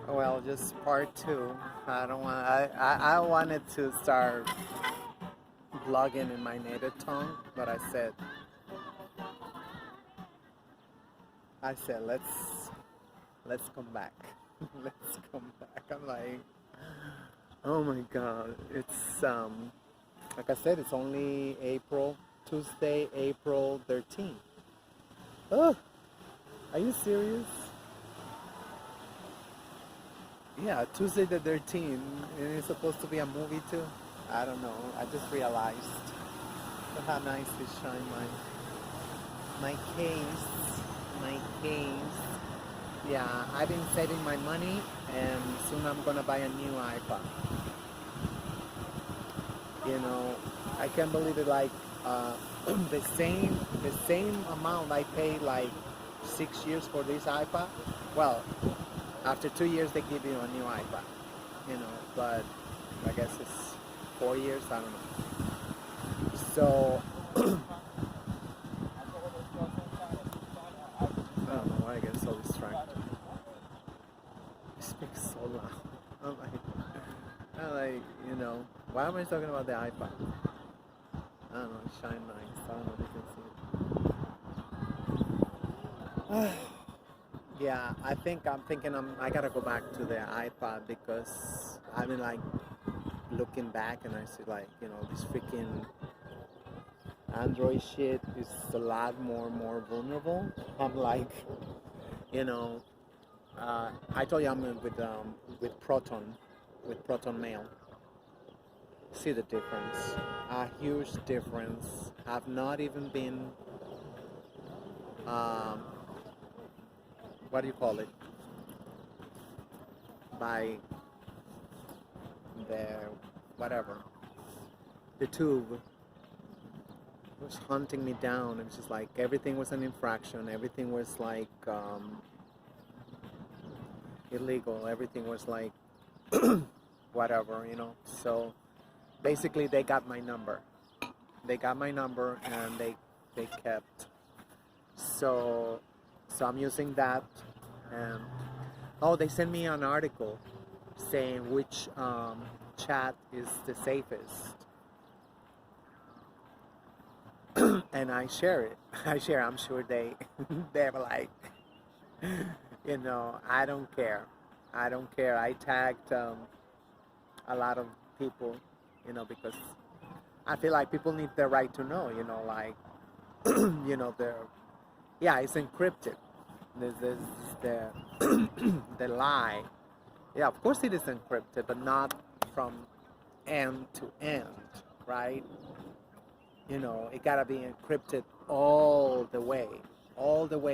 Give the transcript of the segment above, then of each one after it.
Well, just part two. I don't want. I wanted to start vlogging in my native tongue, but I said let's come back. Let's come back. I'm like, oh my god, it's like I said, it's only Tuesday, April 13th. Oh, are you serious? Yeah, Tuesday the 13th, and it's supposed to be a movie too. I don't know. I just realized. Look how nice this shine my case. My case. Yeah, I've been saving my money, and soon I'm gonna buy a new iPad. You know, I can't believe it. Like the same amount I paid like 6 years for this iPad. Well, after 2 years they give you a new iPad. You know, but I guess it's 4 years. I don't know. So I don't know why I get so distracted. I speak so loud. I'm like, why am I talking about the iPad? I don't know, it shine nice. I don't know if you can see it. Yeah, I'm thinking I gotta go back to the iPad because I've been like looking back and I see like, this freaking Android shit is a lot more vulnerable. I'm like, you know, I told you I'm with Proton Mail. See the difference, a huge difference. I've not even been, um, what do you call it, by the whatever, the tube was hunting me down. It was just like everything was an infraction. Everything was like illegal. Everything was like whatever. So basically, they got my number. They got my number, and they kept. So I'm using that, and they sent me an article saying which chat is the safest, and I share it. I'm sure they're like, I don't care. I tagged a lot of people, because I feel like people need the right to know, like, the yeah, it's encrypted. This the the lie. Yeah, of course it is encrypted, but not from end to end, right? It gotta be encrypted all the way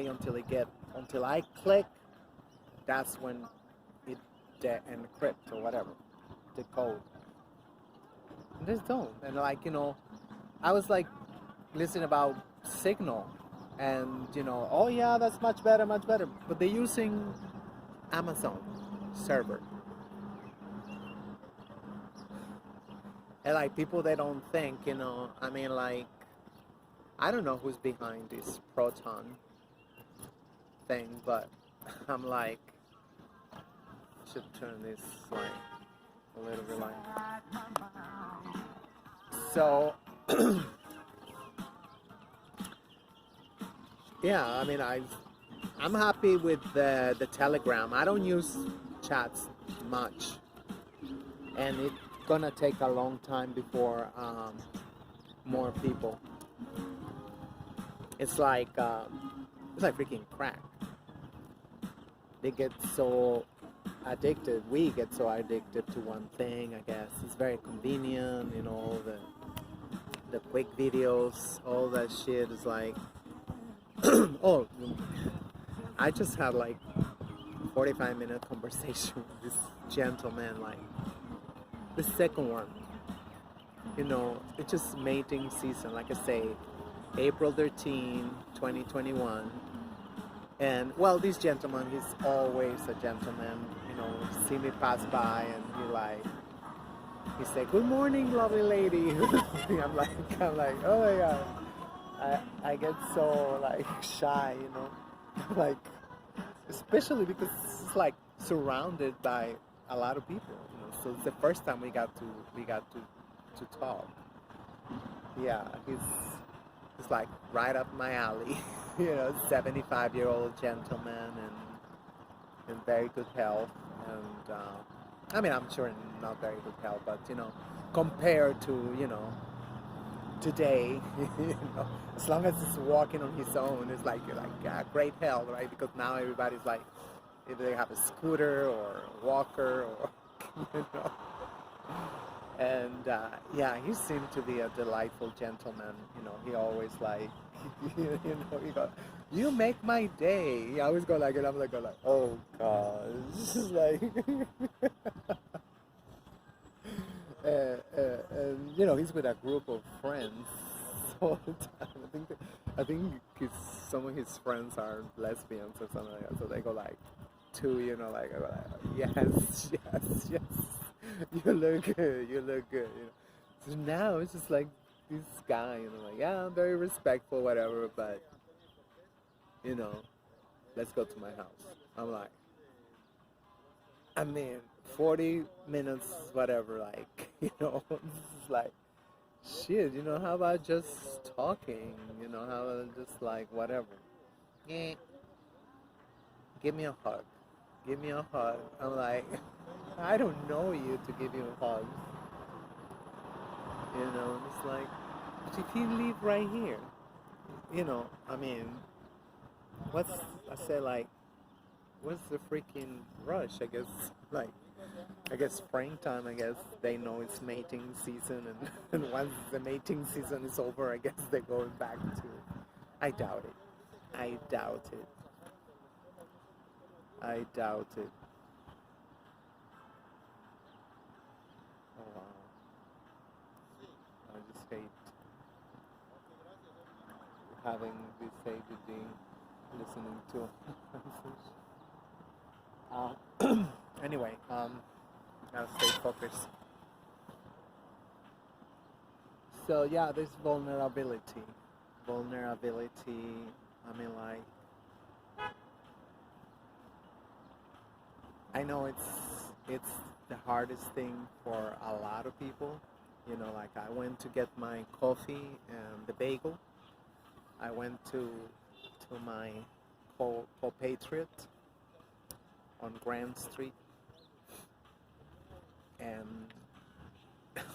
until I click. That's when it encrypt or whatever, the code. And this don't. And like, I was like listening about Signal, and oh yeah, that's much better, but they're using Amazon server. And like people, they don't think, I mean, like, I don't know who's behind this Proton thing, but I'm like, should turn this like a little bit like so. Yeah, I mean, I'm happy with the Telegram. I don't use chats much, and it's gonna take a long time before more people. It's like freaking crack. They get so addicted. We get so addicted to one thing. I guess it's very convenient. All the quick videos, all that shit is like. Oh, I just had like 45-minute conversation with this gentleman, like the second one. It's just mating season, like I say, April 13, 2021. And well, this gentleman, he's always a gentleman. See me pass by, and he said, "Good morning, lovely lady." I'm like, oh my god. I get so like shy, like, especially because it's like surrounded by a lot of people. You know, so it's the first time we got to talk. Yeah, he's like right up my alley. 75-year-old gentleman and in very good health. And I mean, I'm sure in not very good health, but compared to today, as long as he's walking on his own, it's like great health, right? Because now everybody's like, either they have a scooter or a walker or you know. And yeah, he seemed to be a delightful gentleman. He always like, he go, "You make my day." He always go like, and I'm like, "Oh God," this is like, and he's with a group of friends all the time. I think some of his friends are lesbians or something like that. So they go like, I go like, yes, yes, yes. You look good. You look good. So now it's just like this guy, like, yeah, I'm very respectful, whatever, but you know, let's go to my house. I'm like, I mean, 40 minutes, whatever, like, this is like, shit, how about just talking? How about just like, whatever. Yeah, give me a hug. Give me a hug. I'm like, I don't know you to give you a hug. It's like, but if you live right here, I mean, what's, I say like, what's the freaking rush? I guess, like, springtime, I guess they know it's mating season, and, and once the mating season is over, I guess they're going back to, I doubt it. I doubt it. I doubt it. Oh wow. I just hate having this ADD listening to anyway, gotta stay focused. So yeah, there's vulnerability. Vulnerability, I mean, like, I know it's the hardest thing for a lot of people. Like I went to get my coffee and the bagel. I went to my co-patriot on Grand Street, and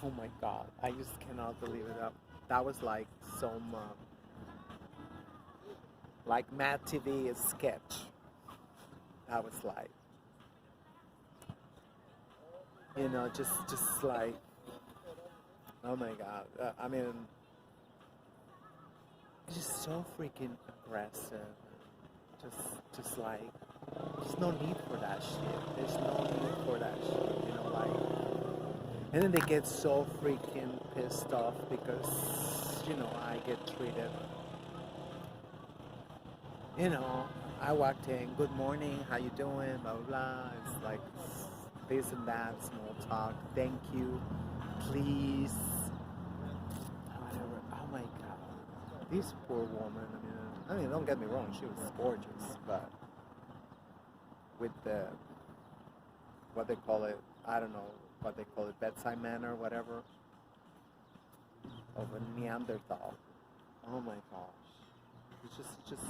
oh my God, I just cannot believe it. That was like some like Mad TV sketch. That was like, just like, oh my God. I mean, it's just so freaking aggressive. Just like, there's no need for that shit. There's no need for that shit. And then they get so freaking pissed off because, I get treated. I walked in, good morning, how you doing, blah, blah, blah. It's like this and that, small talk, thank you, please, whatever. Oh my God. This poor woman, I mean, don't get me wrong, she was gorgeous, but with the, what they call it, I don't know what they call it, bedside manner, whatever, of a Neanderthal. Oh my gosh. It was just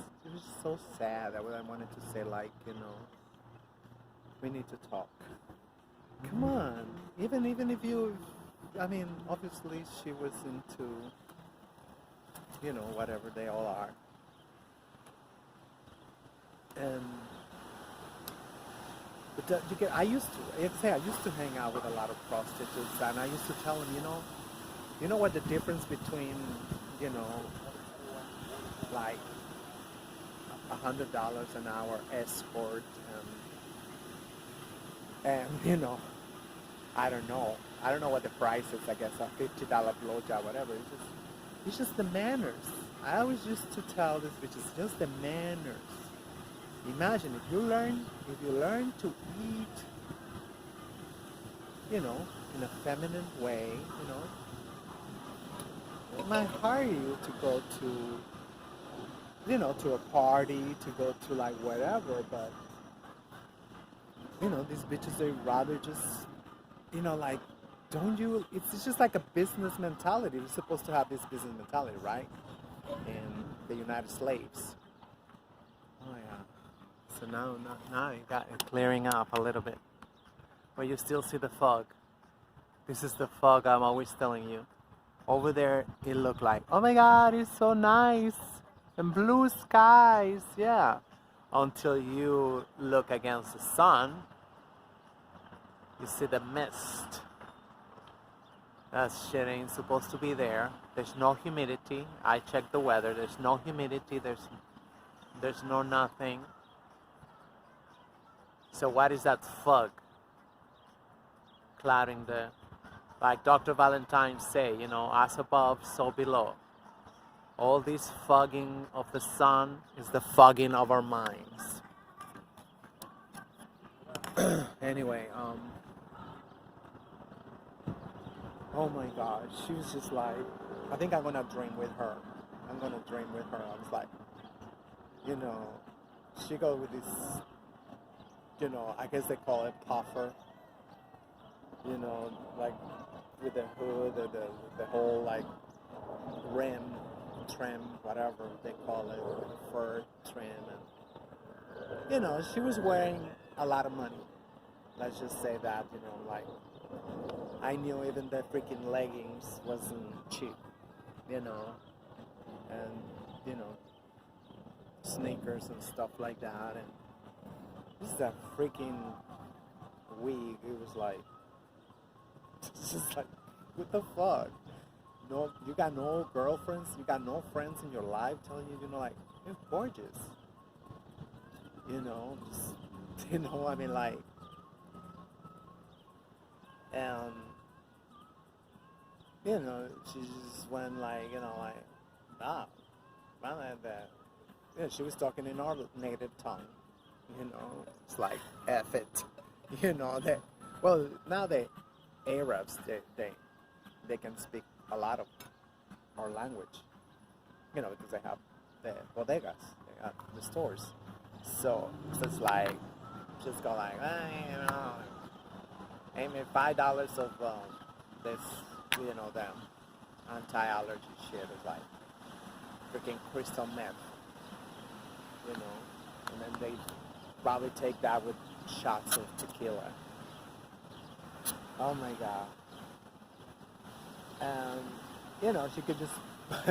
so sad that I wanted to say, like, we need to talk. Come on. Even if you, I mean, obviously she was into, whatever they all are. And but I used to hang out with a lot of prostitutes, and I used to tell them, you know what the difference between, like $100 an hour escort and I don't know what the price is. I guess a $50 blowjob, whatever. It's just the manners. I always used to tell this, which is just the manners. Imagine if you learn to eat, in a feminine way, it might hire you to go to, to a party, to go to like whatever, but These bitches, they rather just, like, don't you, it's just like a business mentality. We're supposed to have this business mentality, right? And the United Slaves. Oh, yeah. So now you got it clearing up a little bit. But you still see the fog. This is the fog I'm always telling you. Over there, it looked like, oh my God, it's so nice. And blue skies, yeah. Until you look against the sun, you see the mist. That shit ain't supposed to be there. There's no humidity. I checked the weather. There's no humidity. There's no nothing. So what is that fog clouding the, like Dr. Valentine say, as above, so below. All this fogging of the sun is the fogging of our minds. Anyway, oh my gosh, she was just like, I think I'm gonna dream with her. I was like, she go with this, I guess they call it puffer. Like with the hood or the whole like rim, trim, whatever they call it, fur trim, and she was wearing a lot of money. Let's just say that, like I knew even the freaking leggings wasn't cheap, and sneakers and stuff like that, and this is that freaking wig. It was like, it's just like, what the fuck? No, you got no girlfriends, you got no friends in your life telling you, like, you're gorgeous. Just, I mean, like, and, she just went like, like, ah, man, like that. Yeah, she was talking in our native tongue, it's like, F it, that, well, now Arabs, they can speak a lot of our language, because they have the bodegas, they have the stores. So it's like, just go like, hey, me $5 of this, them anti-allergy shit is like freaking crystal meth, and then they probably take that with shots of tequila. Oh my God. And, she could just, just,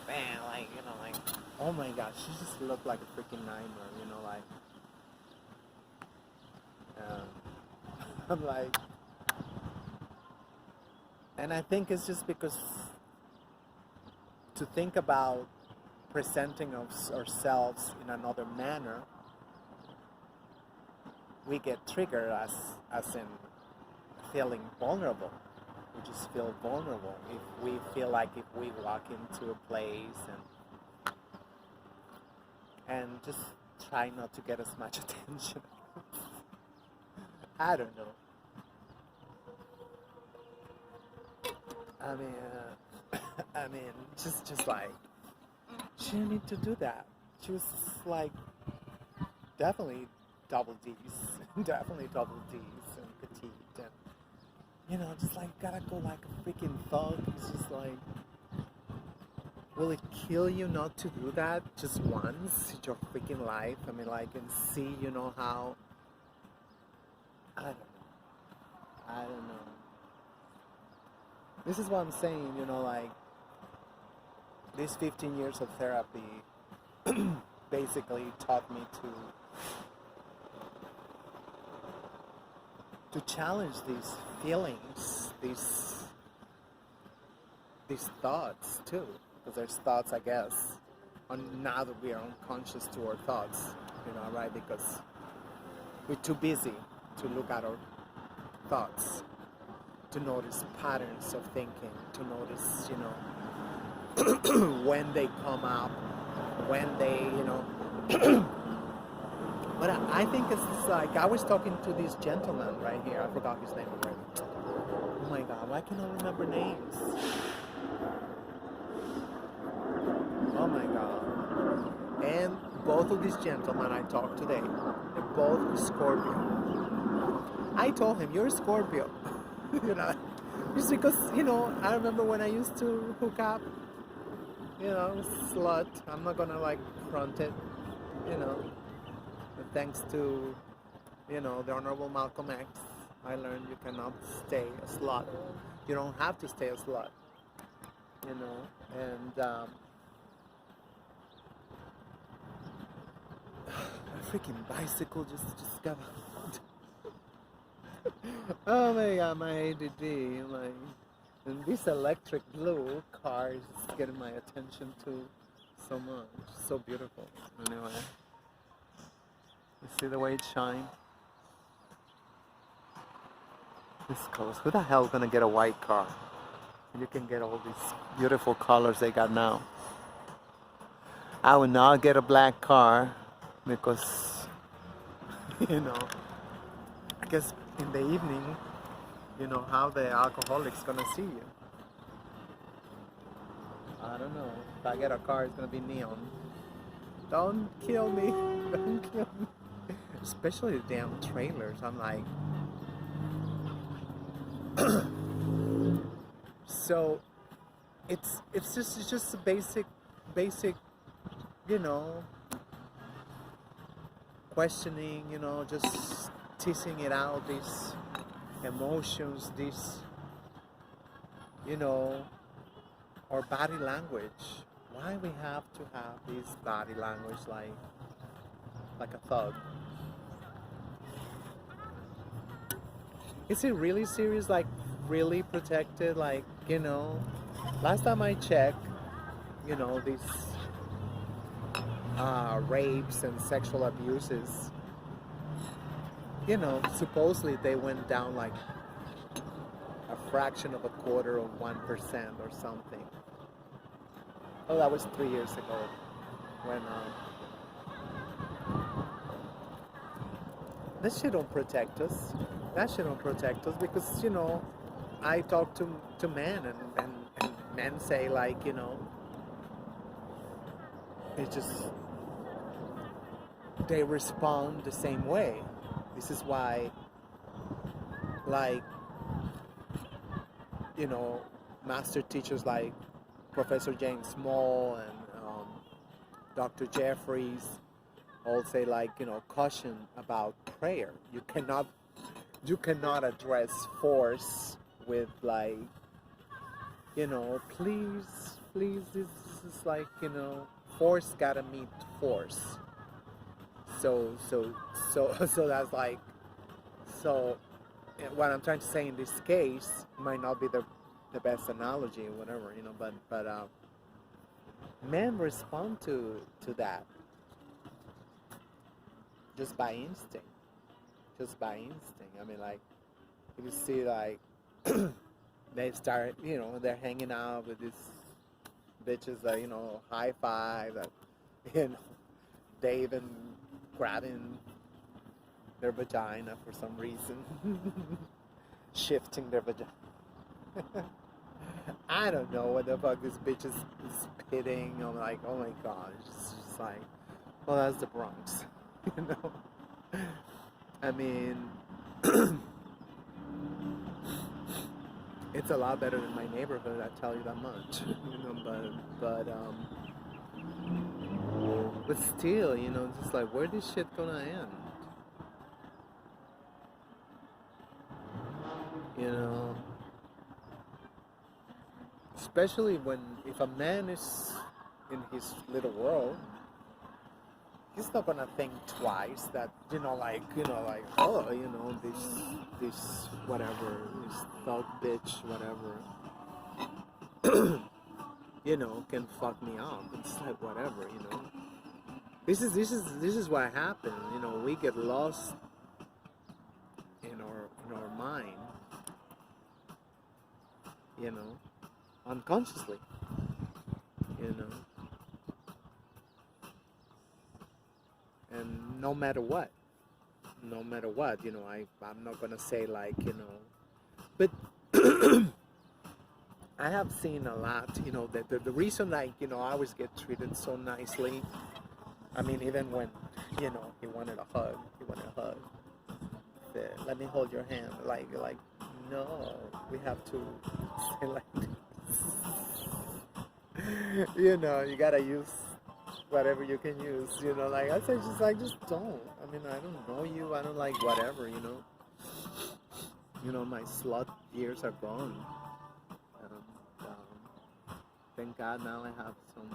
man, like, like, oh my God, she just looked like a freaking nightmare, like, I'm like, and I think it's just because to think about presenting ourselves in another manner, we get triggered as in feeling vulnerable. We just feel vulnerable if we feel like if we walk into a place and just try not to get as much attention. I don't know. I mean, just like, she didn't need to do that. She was like, definitely double D's, definitely double D's and petite, and just like gotta go like a freaking thug. It's just like, will it kill you not to do that just once in your freaking life? I mean, like, and see, how, I don't know. This is what I'm saying, like, these 15 years of therapy basically taught me to challenge these feelings, these thoughts too, because there's thoughts, I guess, now that we are unconscious to our thoughts, right? Because we're too busy to look at our thoughts, to notice patterns of thinking, to notice, when they come up, when they, But I think it's like, I was talking to this gentleman right here, I forgot his name already. Oh my God, why can't I remember names? Oh my God. And both of these gentlemen I talked today, they're both Scorpio. I told him, you're a Scorpio. You know, just because, you know, I remember when I used to hook up, you know, slut. I'm not gonna like front it, you know. But thanks to, you know, the Honorable Malcolm X, I learned you cannot stay a slut. You don't have to stay a slut, you know. And a freaking bicycle just got. Oh my god, my ADD, my. And this electric blue car is getting my attention too so much. So beautiful. Anyway, you see the way it shines? This colors. Who the hell gonna get a white car? You can get all these beautiful colors they got now. I would not get a black car because, you know, I guess in the evening, you know, how the alcoholic's gonna see you. I don't know. If I get a car, it's gonna be neon. Don't kill me. Don't kill me. Especially the damn trailers. I'm like. So, it's just a basic, you know, questioning. You know, just teasing it out. These emotions, this, you know, or body language. Why we have to have this body language like a thug? Is it really serious? Like really protected? Like, you know, last time I checked, you know, these rapes and sexual abuses, you know, supposedly they went down like a fraction of a quarter of 1% or something. Oh, that was 3 years ago when that shit don't protect us. That shit don't protect us because, you know, I talk to men and men say like, you know, it's just they respond the same way. This is why, like, you know, master teachers like Professor James Small and Dr. Jeffries all say like, you know, caution about prayer. You cannot address force with like, you know, please, this is like, you know, force gotta meet force. So that's like, so what I'm trying to say in this case might not be the best analogy or whatever, you know, but men respond to that just by instinct. I mean, like, you see, like, they start, you know, they're hanging out with these bitches that, you know, high five, that, you know, they even grabbing their vagina for some reason, shifting their vagina. I don't know what the fuck this bitch is spitting. I'm like, oh my god, it's just like, well, that's the Bronx, you know. I mean, it's a lot better than my neighborhood, I tell you that much, you know. But still, you know, just like, where this shit gonna end? You know, especially if a man is in his little world, he's not gonna think twice that, you know, like, oh, you know, this whatever, this thug bitch, whatever, you know, can fuck me up. It's like, whatever, you know. This is what happened. You know, we get lost in our mind, you know, unconsciously, you know. And no matter what, you know, I'm not gonna say like, you know, but I have seen a lot, you know, that the reason, like, you know, I always get treated so nicely I mean, even when, he wanted a hug, said, let me hold your hand. Like, no, we have to say like this. You gotta use whatever you can use. Like I said, just don't. I mean, I don't know you. I don't like whatever. My slut years are gone. And, thank God now I have some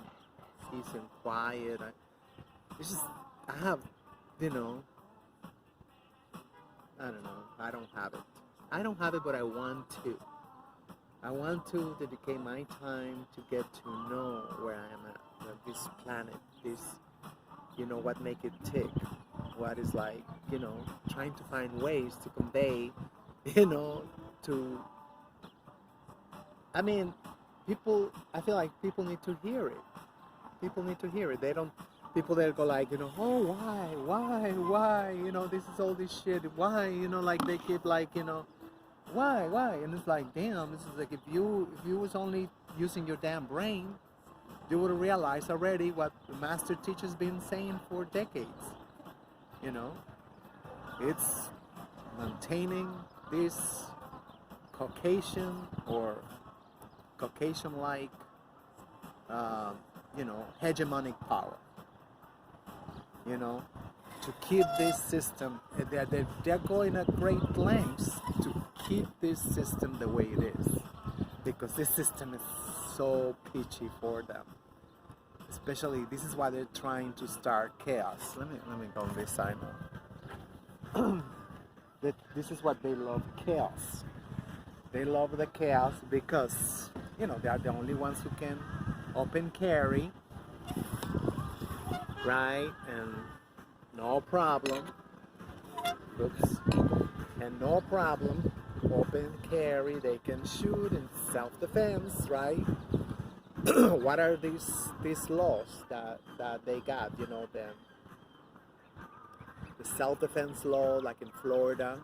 peace and quiet. I have, I don't know. I don't have it. I don't have it, but I want to. I want to dedicate my time to get to know where I am at, this planet, what make it tick, what is like, trying to find ways to convey, to, I mean, I feel like people need to hear it. People need to hear it. They don't, people that go like, oh, why, this is all this shit, why, like they keep like, why, and it's like, damn, this is like, if you was only using your damn brain, you would have realized already what the master teacher's been saying for decades. It's maintaining this Caucasian or Caucasian-like, hegemonic power. To keep this system, they're going at great lengths to keep this system the way it is, because this system is so pitchy for them. Especially, this is why they're trying to start chaos. Let me go on this side now. This is what they love, chaos. They love the chaos because, they are the only ones who can open carry, right? And no problem. Oops. And no problem. Open carry, they can shoot in self-defense, right? What are these laws that they got? The self-defense law, like in Florida,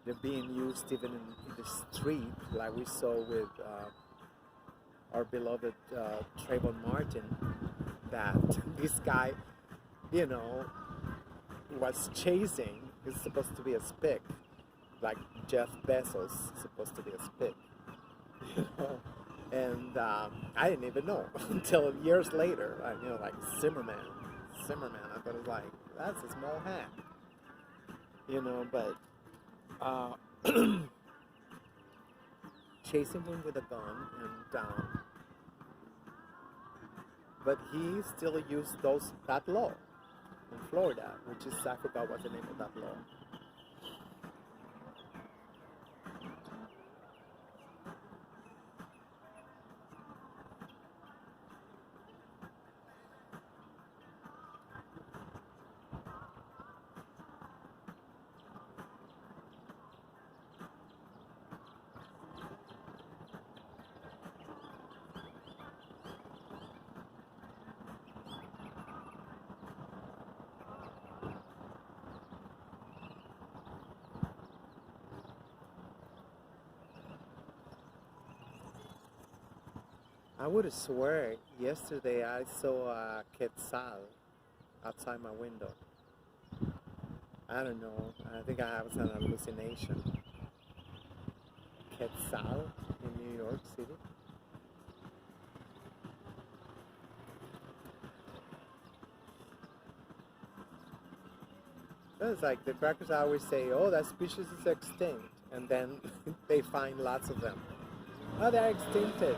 they're being used even in the street, like we saw with our beloved Trayvon Martin, that this guy, was chasing, is supposed to be a spick, like Jeff Bezos is supposed to be a spick, and I didn't even know until years later. Like Zimmerman, I thought it was like, that's a small hat, but chasing him with a gun, and but he still used that law in Florida, which is, I forgot what the name of that law. I would have swear yesterday I saw a quetzal outside my window. I don't know. I think I have an hallucination. Quetzal in New York City. It's like the crackers always say, oh, that species is extinct. And then they find lots of them. Oh, they're extincted.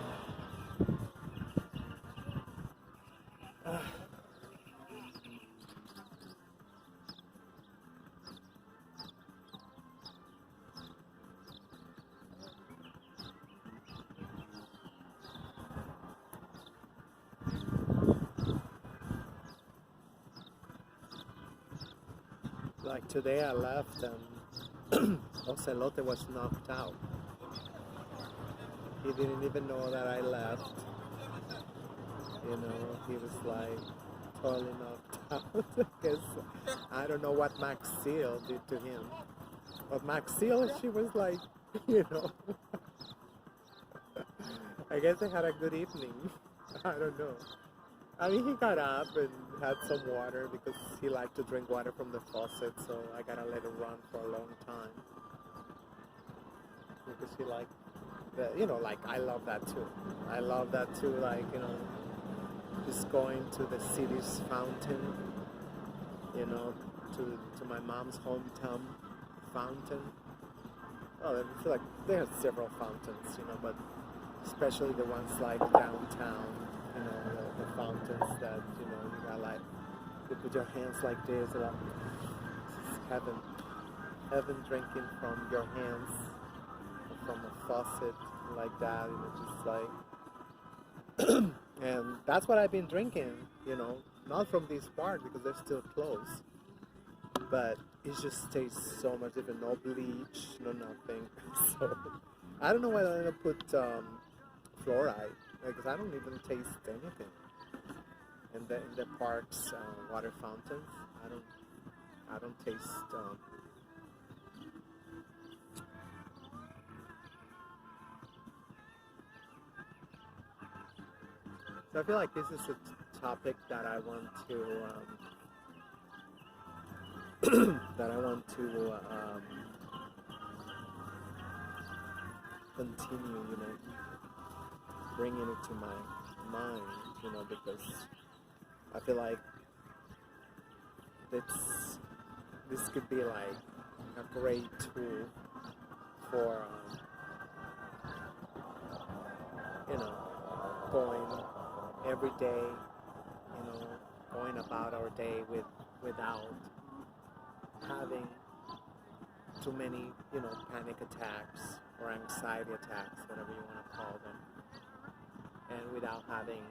Like today I left and Ocelote was knocked out. He didn't even know that I left. He was like totally knocked out. Because I don't know what Maxille did to him. But Maxille, she was like, I guess they had a good evening. I don't know. I mean, he got up and had some water because he liked to drink water from the faucet, so I gotta let it run for a long time because he liked the, like I love that too. I love that too, like, just going to the city's fountain, you know, to my mom's hometown fountain. Oh, I feel like they have several fountains, but especially the ones like downtown, the fountains that, you got like, you put your hands like this, like, this is heaven. Heaven drinking from your hands, from a faucet like that, just like, and that's what I've been drinking, not from this part because they're still closed, but it just tastes so much different, no bleach, no nothing. So I don't know why I don't put fluoride, because I don't even taste anything in the parks water fountains. I don't taste. So I feel like this is a topic that I want to continue, bringing it to my mind, because I feel like this could be like a great tool for going every day, going about our day without having too many, panic attacks or anxiety attacks, whatever you want to call them, and without having,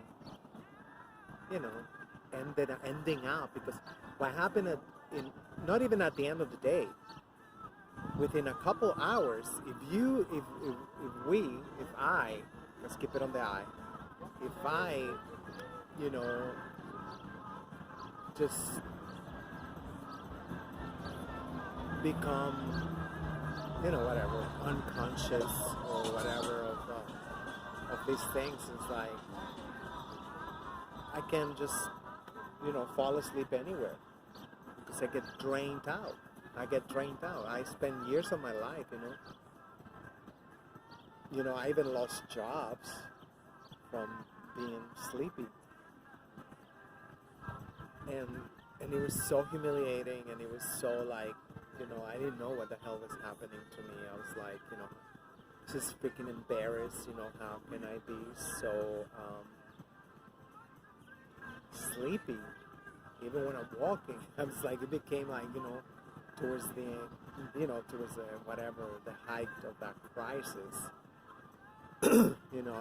ending up, because what happened not even at the end of the day, within a couple hours, if I, let's keep it on the I, if I, just become, whatever, unconscious or whatever of these things, it's like I can just, fall asleep anywhere because I get drained out. I spend years of my life, I even lost jobs from being sleepy, and it was so humiliating, and it was so like, I didn't know what the hell was happening to me. I was like, just freaking embarrassed, how can I be so sleepy even when I'm walking? I was like, it became like, towards the whatever, the height of that crisis, I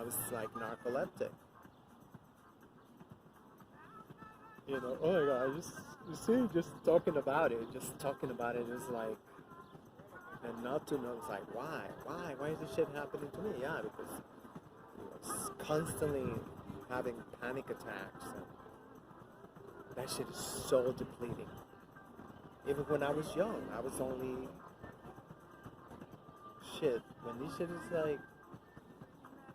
was like narcoleptic. Oh my God, just talking about it is like, and not to know, it's like, why is this shit happening to me? Yeah, because I was constantly having panic attacks, and that shit is so depleting. Even when I was young, I was only, when this shit is like,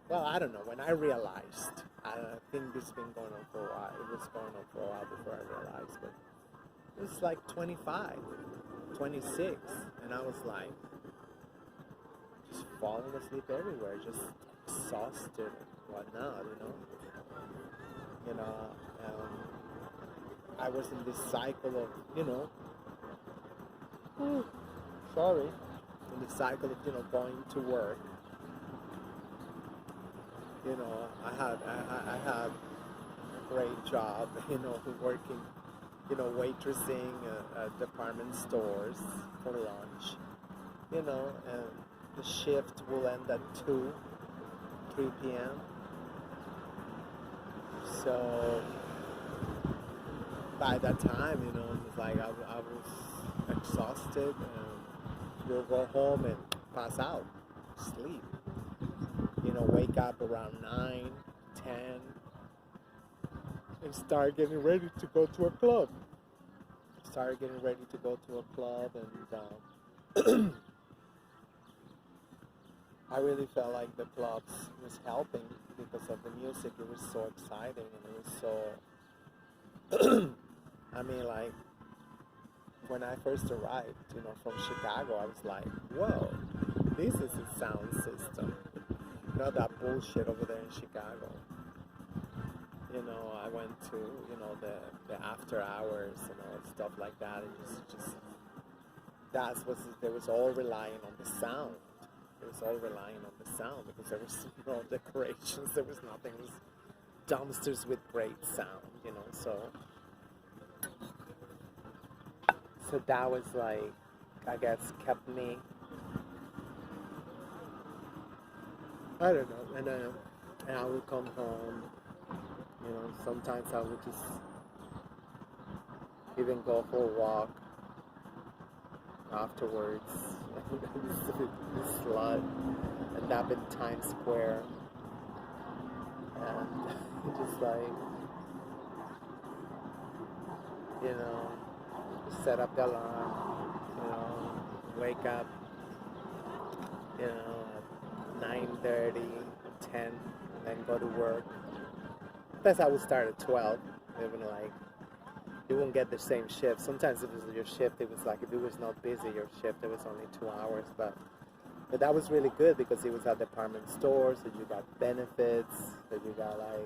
well, I don't know, when I realized, I think this has been going on for a while, it was going on for a while before I realized, but it was like 25, 26, and I was like, just falling asleep everywhere, just exhausted and whatnot, I was in this cycle of, sorry, in the cycle of, going to work. I had a great job, working, waitressing at department stores for lunch, and the shift will end at 3 p.m. So by that time, it was like I was exhausted, and we'll go home and pass out, sleep. Wake up around 9, 10, and start getting ready to go to a club. And I really felt like the clubs was helping because of the music. It was so exciting, and it was so I mean, like, when I first arrived, from Chicago, I was like, whoa, this is a sound system. Not that bullshit over there in Chicago. I went to, the after hours, stuff like that. And just they was all relying on the sound. It was all relying on the sound because there was no decorations, there was nothing. It was dumpsters with great sound. So that was like, I guess, kept me. I don't know. And I would come home. Sometimes I would just even go for a walk afterwards. this slut end up in Times Square, and just like, set up the alarm, wake up, at 9:30, 10, and then go to work. Plus, I would start at 12. Even like, you wouldn't get the same shift. Sometimes if it was your shift, it was like, if it was not busy, your shift, it was only 2 hours. But that was really good because it was at department store, so you got benefits, so you got like,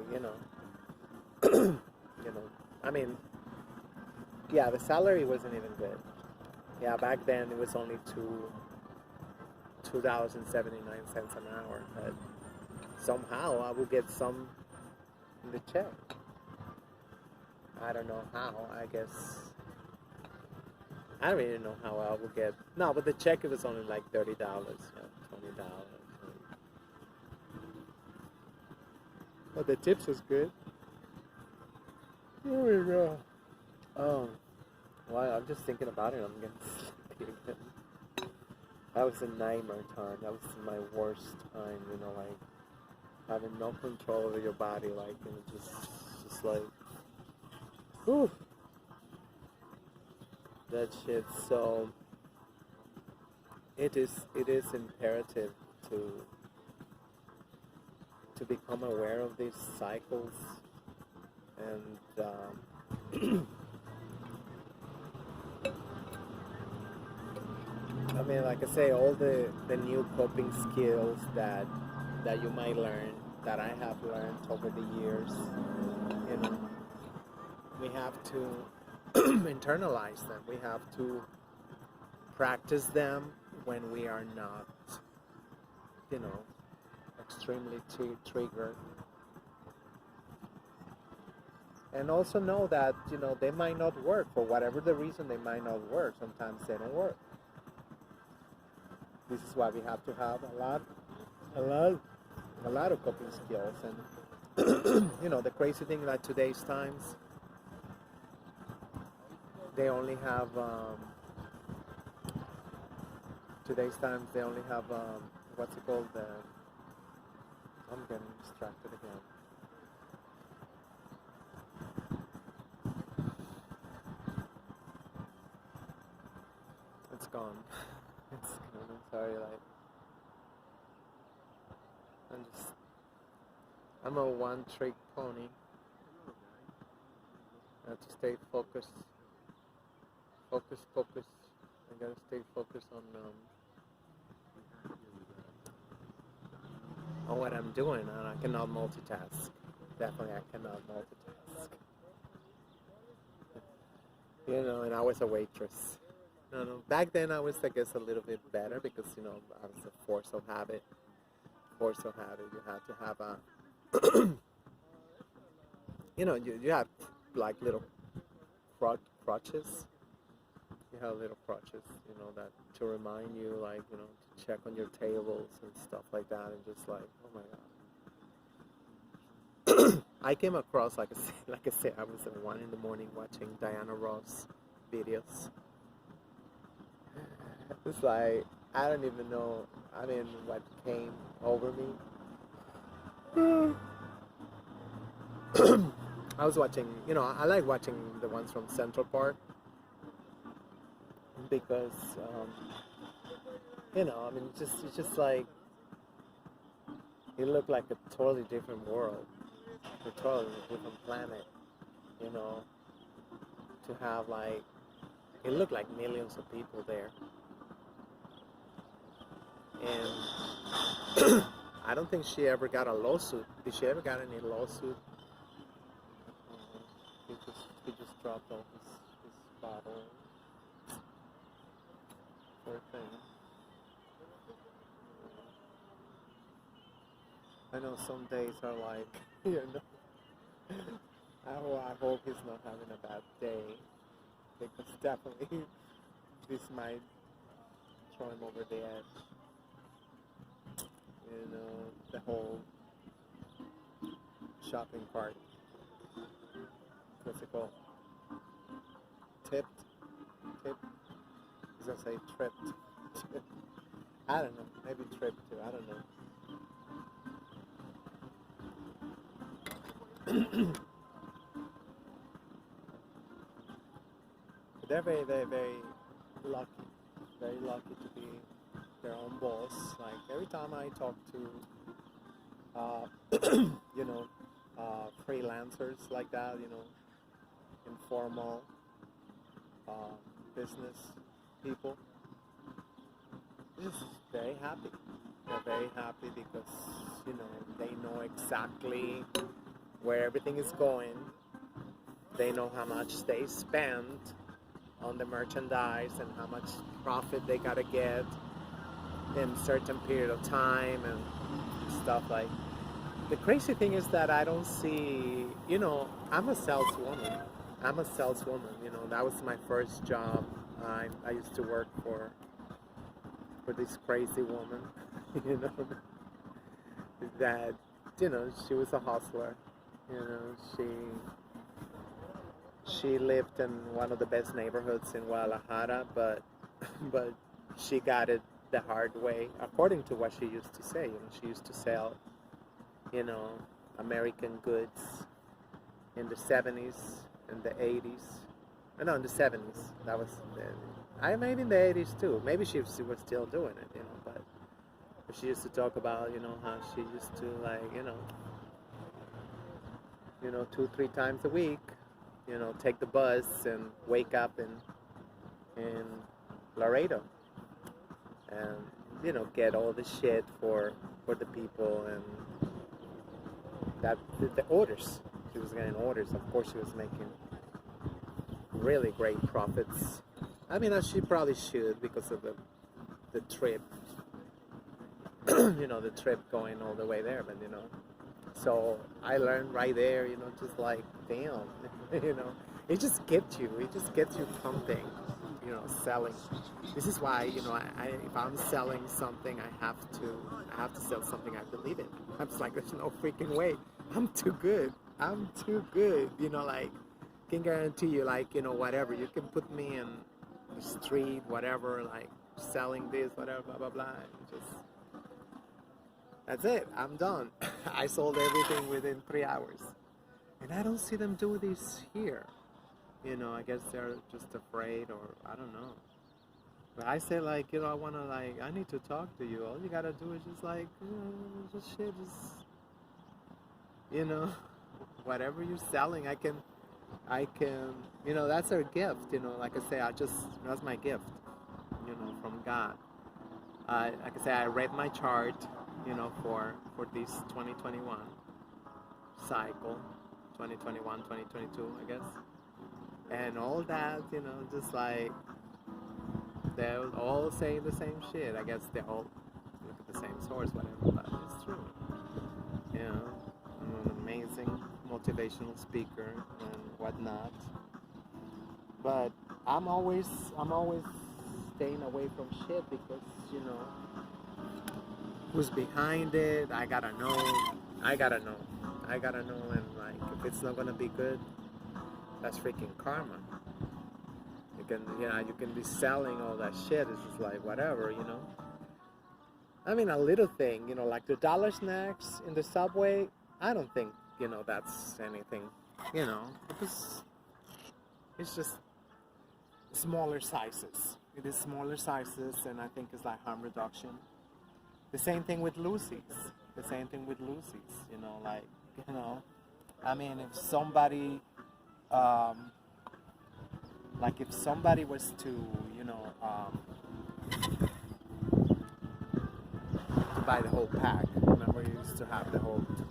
I mean, yeah, the salary wasn't even good. Yeah, back then it was only $2.79 an hour, but somehow I would get some in the check. I don't know how. I guess I don't really know how I would get. No, but the check, it was only like $30, $20. But the tips was good. There we go. Oh, well, I'm just thinking about it. I'm getting sleepy again. That was a nightmare time. That was my worst time. Like having no control over your body, like, just like, whew, that shit. So it is imperative to become aware of these cycles, and I mean, like I say, all the new coping skills that you might learn, that I have learned over the years, we have to internalize them. We have to practice them when we are not, extremely triggered. And also know that, they might not work. For whatever the reason, they might not work. Sometimes they don't work. This is why we have to have a lot of coping skills. And the crazy thing that today's times, they only have what's it called, I'm getting distracted again. It's gone. It's gone. I'm sorry. Like, I'm a one-trick pony. I have to stay focused. Focus. I gotta stay focused on what I'm doing, and I cannot multitask. Definitely, I cannot multitask. And I was a waitress. No. Back then, I was, I guess, a little bit better because, I was a force of habit. You had to have a, you have like little crutches. You have little crutches, that to remind you, like, to check on your tables and stuff like that, and just like, oh my God. I came across, like I said, I was at 1 in the morning watching Diana Ross videos. It's like, I don't even know, what came over me. I was watching, I like watching the ones from Central Park because, it's just like, it looked like a totally different world, a totally different planet, to have like, it looked like millions of people there. And I don't think she ever got a lawsuit. Did she ever got any lawsuit? He just dropped off his bottle. Poor thing. I know some days are like, you know, I hope he's not having a bad day, because definitely this might throw him over the edge. You know, the whole shopping cart. What's it called? Tipped? Tipped? I was gonna say tripped. I don't know. Maybe tripped too. I don't know. They're very, very, very lucky. Very lucky to be their own boss. Like every time I talk to, you know, freelancers like that, you know, informal business people, they're just very happy. They're very happy because, you know, they know exactly where everything is going. They know how much they spend on the merchandise and how much profit they gotta get in a certain period of time and stuff. Like, the crazy thing is that I don't see, you know, I'm a saleswoman. You know, that was my first job. I used to work for this crazy woman, you know, that, you know, she was a hustler. You know, she lived in one of the best neighborhoods in Guadalajara, but she got it the hard way, according to what she used to say. You know, she used to sell, you know, American goods in the 70s and the 80s. No, in the 70s. That was, maybe in the 80s too. Maybe she was still doing it, you know, but she used to talk about, you know, how she used to, like, you know, 2-3 times a week, you know, take the bus and wake up in Laredo and, you know, get all the shit for the people and that the orders. She was getting orders. Of course, she was making really great profits. I mean, as she probably should, because of the trip, you know, the trip going all the way there. But, you know, so I learned right there, you know, just like, damn, you know, it just gets you pumping, you know, selling. This is why, you know, I if I'm selling something, I have to sell something I believe in. I'm just like, there's no freaking way. I'm too good, you know, like, can guarantee you, like, you know, whatever, you can put me in the street, whatever, like, selling this, whatever, blah, blah, blah, just, that's it, I'm done. I sold everything within 3 hours. And I don't see them do this here. You know, I guess they're just afraid, or I don't know. But I say, like, you know, I want to, like, I need to talk to you. All you got to do is just, like, just shit, just, you know, whatever you're selling, I can, you know, that's our gift, you know, like I say, that's my gift, you know, from God. Like I say, I read my chart, you know, for this 2021 cycle, 2021, 2022, I guess. And all that, you know, just like, they're all saying the same shit. I guess they all look at the same source, whatever, but it's true. You know, I'm an amazing motivational speaker and whatnot. But I'm always staying away from shit because, you know, who's behind it, I gotta know, and, like, if it's not gonna be good, that's freaking karma. You can be selling all that shit, it's just like, whatever, you know. I mean, a little thing, you know, like the dollar snacks in the subway, I don't think, you know, that's anything, you know, because it's just smaller sizes. It is smaller sizes, and I think it's like harm reduction. The same thing with Lucy's. You know, like, you know, I mean, if somebody Like if somebody was to, you know, to buy the whole pack. Remember, you used to have to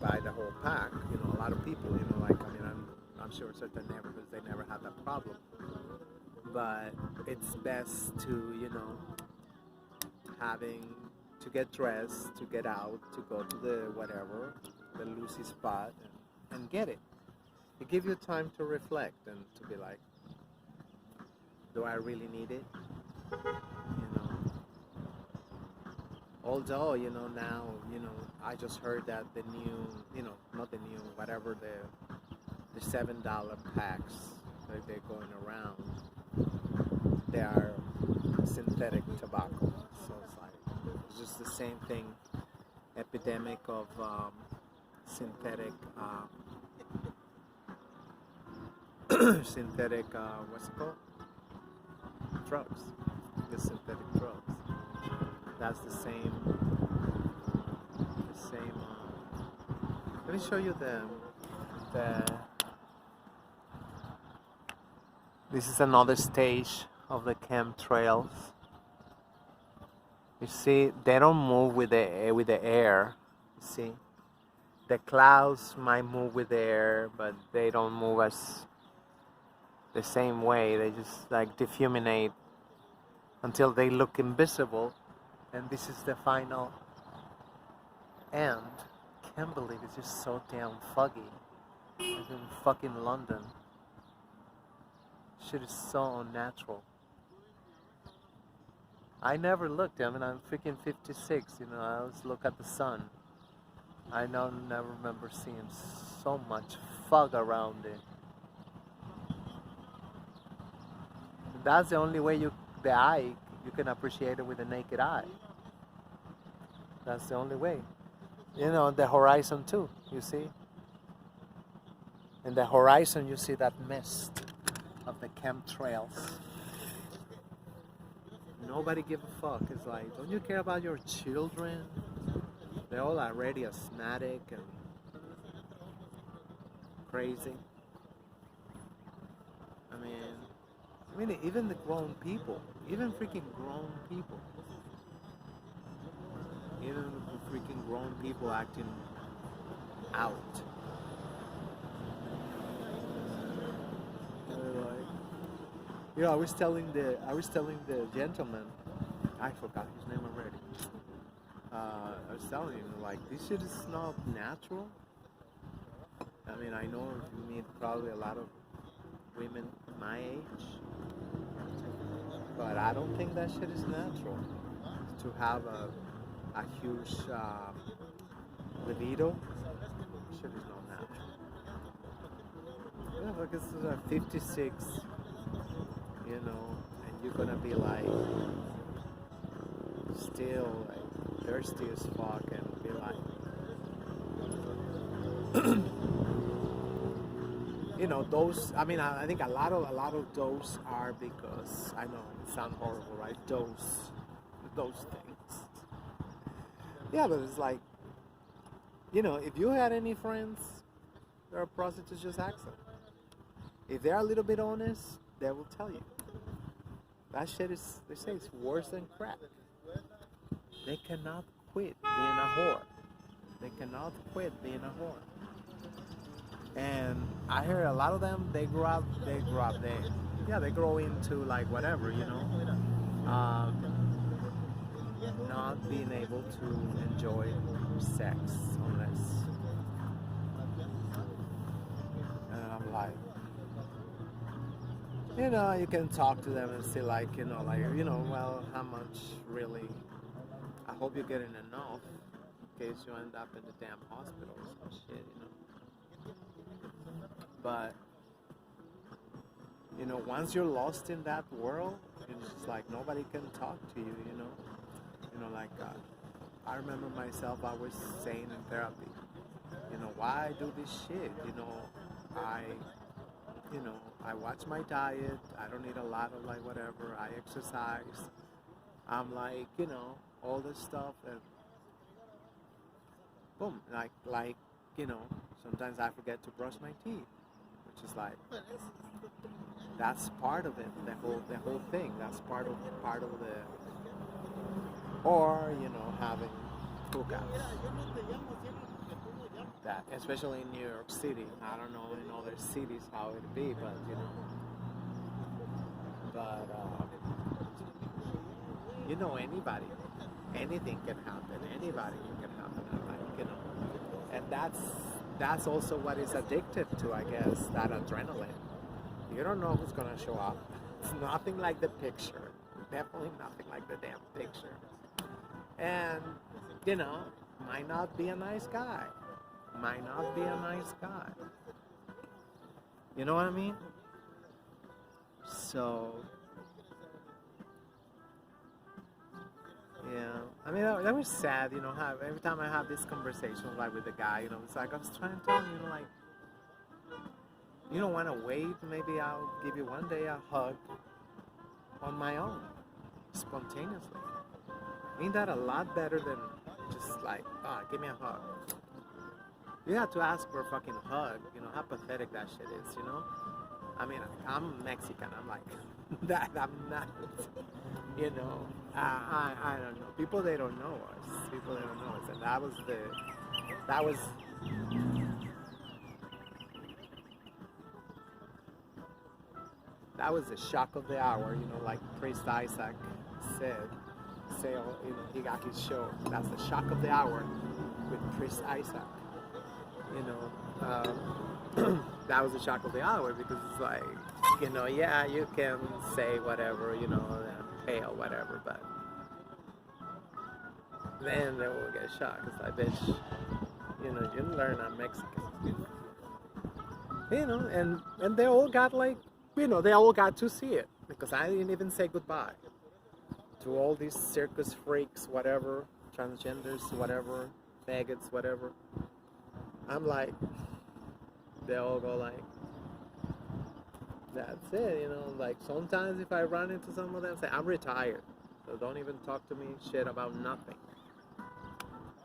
buy the whole pack. You know, a lot of people, you know, like, I mean, I'm sure certain neighborhoods, they never had that problem. But it's best to, you know, having to get dressed, to get out, to go to the whatever, the Lucy spot, and get it. It gives you time to reflect and to be like, do I really need it? You know. Although, you know, now, you know, I just heard that the new, you know, not the new, whatever the $7 packs that they're going around, they are synthetic tobacco. So it's like, it's just the same thing, epidemic of synthetic, synthetic, what's it called? Drugs. The synthetic drugs. That's the same. Let me show you the. This is another stage of the chemtrails. You see, they don't move with the air. You see, the clouds might move with the air, but they don't move as the same way. They just like diffuminate until they look invisible. And this is the final end. Can't believe it's just so damn foggy. It's in fucking London. Shit is so unnatural. I never looked. I mean, I'm freaking 56. You know, I always look at the sun. I never remember seeing so much fog around it. That's the only way you can appreciate it with the naked eye. That's the only way. You know, the horizon too, you see? In the horizon you see that mist of the chemtrails. Nobody give a fuck. It's like, don't you care about your children? They're all already asthmatic and crazy. I mean, even the grown people, even freaking grown people, even the freaking grown people acting out. You know, I was telling the gentleman, I forgot his name already. I was telling him, like, this shit is not natural. I mean, I know you meet probably a lot of women my age, but I don't think that shit is natural. To have a huge libido, shit is not natural. Yeah, but this is a 56, you know, and you're gonna be like, still like thirsty as fuck and be like, you know, those. I mean, I think a lot of those are because I know it sounds horrible, right? Those things. Yeah, but it's like, you know, if you had any friends that are prostitutes, just ask them. If they're a little bit honest, they will tell you. That shit is, they say it's worse than crack. They cannot quit being a whore. They cannot quit being a whore. And I hear a lot of them, they grow into like whatever, you know, not being able to enjoy sex unless, and I'm like, you know, you can talk to them and say like, you know, well, how much really, I hope you're getting enough in case you end up in the damn hospital or some shit, you know. But, you know, once you're lost in that world, it's just like nobody can talk to you, you know. You know, like, I remember myself, I was saying in therapy, you know, why I do this shit? You know, I watch my diet, I don't eat a lot of like whatever, I exercise, I'm like, you know, all this stuff, and boom, like, you know, sometimes I forget to brush my teeth. Which is like, That's part of it. The whole thing. That's part of the, or having hookups. That, especially in New York City. I don't know in other cities how it be, but anybody, anything can happen. Anybody can happen. And that's also what is addictive to, I guess, that adrenaline. You don't know who's gonna show up. It's nothing like the picture. Definitely nothing like the damn picture. And might not be a nice guy. Might not be a nice guy. You know what I mean? So, yeah. I mean, that was sad, every time I have this conversation like with the guy, it's like I was trying to tell him, like, you don't want to wait. Maybe I'll give you one day a hug on my own, spontaneously. Ain't that a lot better than just like, give me a hug? You have to ask for a fucking hug. How pathetic that shit is, I mean, I'm Mexican. I'm like, that I'm not, I don't know. People, they don't know us. People, they don't know us. And that was the shock of the hour, like Priest Isaac said. He got his show. That's the shock of the hour with Priest Isaac. That was the shock of the hour because it's like, yeah, you can say whatever, pay or whatever, but then they will get shocked. It's like, bitch, you didn't learn I'm Mexican. And they all got like, they all got to see it because I didn't even say goodbye to all these circus freaks, whatever, transgenders, whatever, faggots, whatever. I'm like, they all go like, that's it, like sometimes if I run into some of them, say, I'm retired, so don't even talk to me shit about nothing.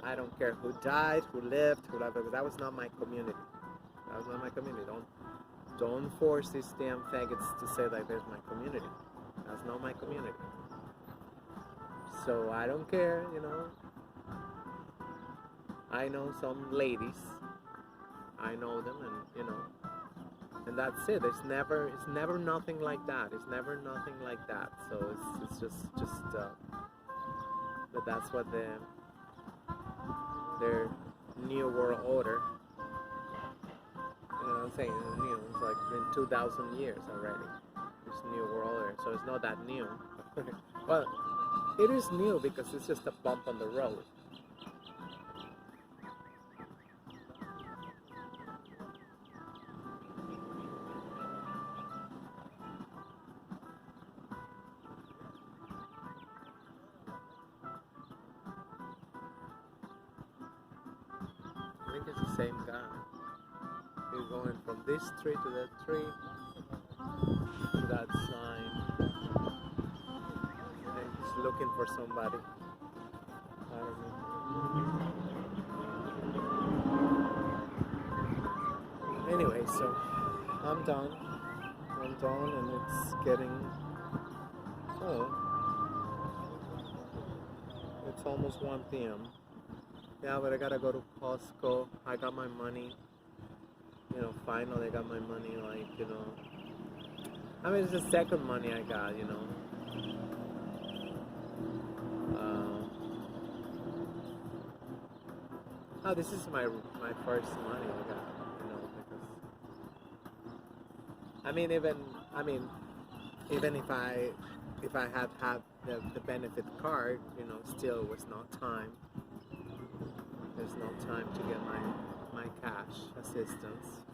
I don't care who died, who lived, who loved, because that was not my community. That was not my community. Don't force these damn faggots to say like there's my community. That's not my community. So I don't care, I know some ladies. I know them, and and that's it. It's never nothing like that. It's never nothing like that. So it's just but that's what their new world order. You know what I'm saying? It's like been 2,000 years already. This new world order. So it's not that new. Well, it is new because it's just a bump on the road. I think it's the same guy. He's going from this tree to that tree to that sign. And he's looking for somebody. I don't know. Anyway, so I'm done. And it's getting, it's almost 1 p.m. Yeah, but I gotta go to Costco. I got my money. Finally I got my money, like, I mean, it's the second money I got, this is my first money I got, because, even if I had the benefit card, still was not time. There's no time to get my cash assistance.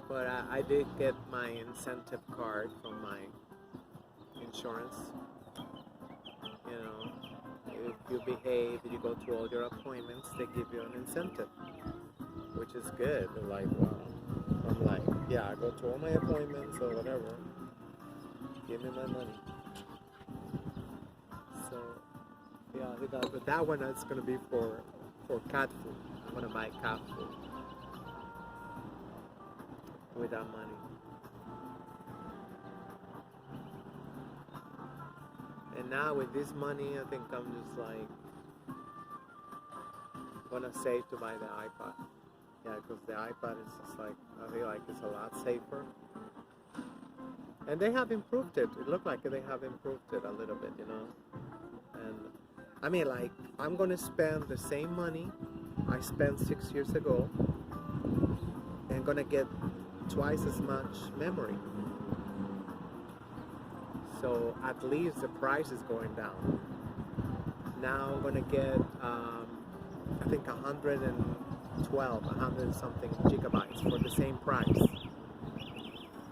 But I did get my incentive card from my insurance. If you behave, you go to all your appointments, they give you an incentive, which is good. They're like, wow. I'm like, yeah, I go to all my appointments or whatever. Give me my money. So, yeah, but that one is going to be for for cat food. I'm gonna buy cat food with that money. And now with this money, I think I'm just like gonna save to buy the iPad. Yeah, because the iPad is just like, I feel like it's a lot safer. And they have improved it. It looked like they have improved it a little bit, you know. And I mean, like, I'm gonna spend the same money I spent 6 years ago and gonna get twice as much memory. So at least the price is going down. Now I'm gonna get, I think 100 and something gigabytes for the same price.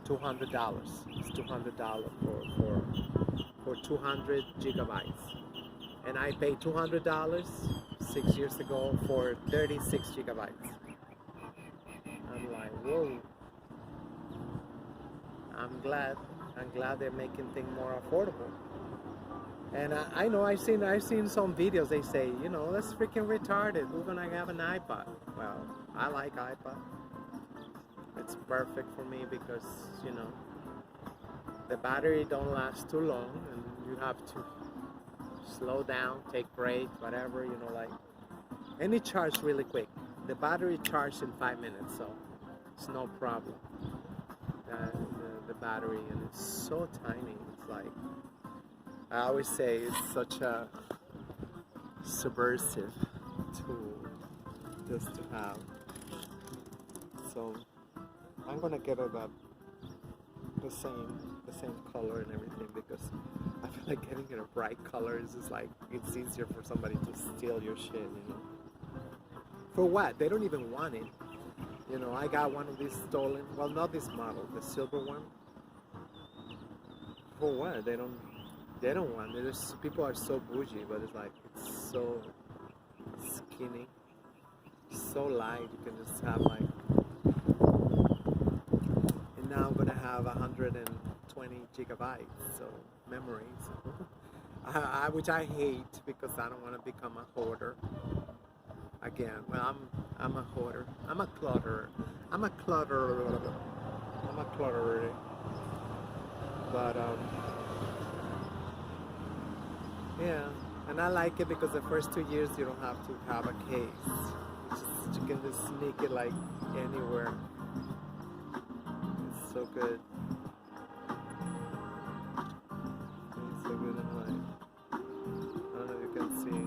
$200. It's $200 for 200 gigabytes. And I paid $200 6 years ago for 36 gigabytes. I'm like, whoa. I'm glad they're making things more affordable. And I know I've seen some videos. They say, you know, that's freaking retarded. We're gonna have an iPad. Well, I like iPad. It's perfect for me because, you know, the battery don't last too long, and you have to slow down, take breaks, whatever, you know, like. And it charges really quick. The battery charges in 5 minutes, so it's no problem. The battery, and it's so tiny. It's like, I always say it's such a subversive tool just to have. So I'm gonna get it up the same color and everything, because I feel like getting it a bright color is just like, it's easier for somebody to steal your shit, you know. For what? They don't even want it. You know, I got one of these stolen. Well, not this model, the silver one. For what? They don't want it. People are so bougie, but it's like, it's so skinny, so light. You can just have like. And now I'm gonna have 120 gigabytes, so memories. Which I hate, because I don't want to become a hoarder. Again, well, I'm a hoarder. I'm a clutterer. But yeah, and I like it because the first 2 years you don't have to have a case. You can just sneak it like anywhere. It's so good. It's so good in life. I don't know if you can see.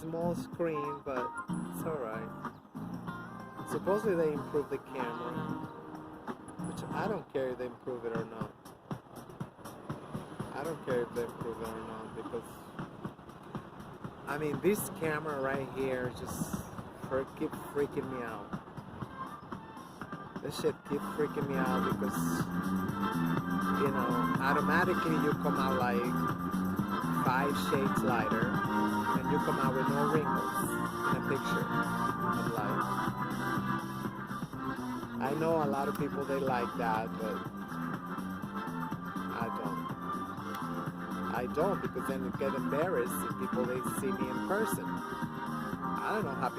Small screen, but it's alright. Supposedly they improved the camera, which I don't care if they improve it or not. I don't care if they improve it or not, because I mean, this camera right here just keep freaking me out. This shit keep freaking me out because, you know, automatically you come out like 5 shades lighter, and you come out with no wrinkles in a picture of life. I know a lot of people, they like that, but I don't, because then you get embarrassed if people, they see me in person. I don't know how